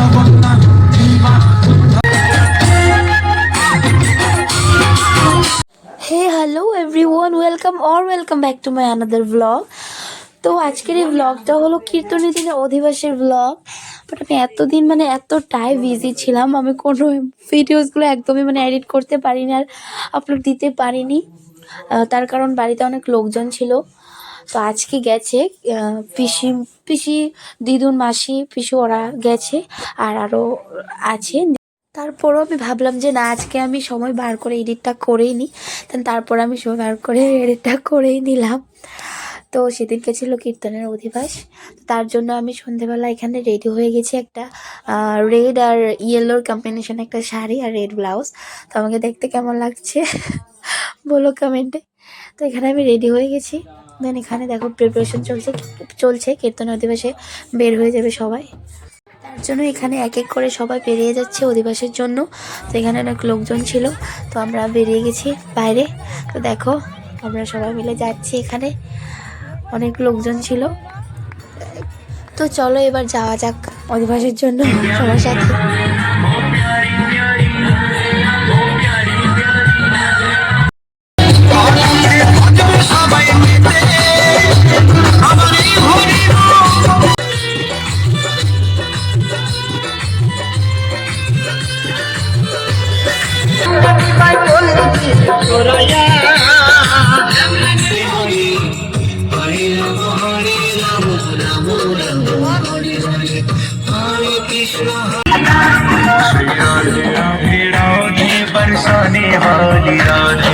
Hey, hello everyone, welcome back to my another vlog. তো আজকের এই ব্লগটা হলো কীর্তনী দিনের অধিবাসের ব্লগ। বাট আমি এতদিন এতটাই বিজি ছিলাম, আমি কোনো ভিডিওসগুলো একদমই এডিট করতে পারিনি আর আপলোড দিতে পারিনি। তার কারণ বাড়িতে অনেক লোকজন ছিল। তো আজকে গেছে পিসি পিসি দিদুন মাসি পিসু, ওরা গেছে আর আরও আছে। তারপরও আমি ভাবলাম যে না, আজকে আমি সময় বার করে এডিটটা করেই নিই। তারপর আমি সময় বার করে এডিটটা করেই নিলাম। তো সেদিনকে ছিল কীর্তনের অধিবাস, তার জন্য আমি সন্ধেবেলা এখানে রেডি হয়ে গেছি। একটা রেড আর ইয়েলোর কম্বিনেশন একটা শাড়ি আর রেড ব্লাউজ। তো আমাকে দেখতে কেমন লাগছে বলো কমেন্টে। তো এখানে আমি রেডি হয়ে গেছি। দেন এখানে দেখো প্রিপারেশন চলছে কীর্তনের অধিবাসে বের হয়ে যাবে সবাই। তার জন্য এখানে এক এক করে সবাই বেরিয়ে যাচ্ছে অধিবাসের জন্য। তো এখানে অনেক লোকজন ছিল, তো আমরা বেরিয়ে গেছি বাইরে। তো দেখো আমরা সবাই মিলে যাচ্ছি, এখানে অনেক লোকজন ছিল। তো চলো এবার যাওয়া যাক অধিবাসের জন্য সবার সাথে। राधे राधे बरसाने वाली राधे।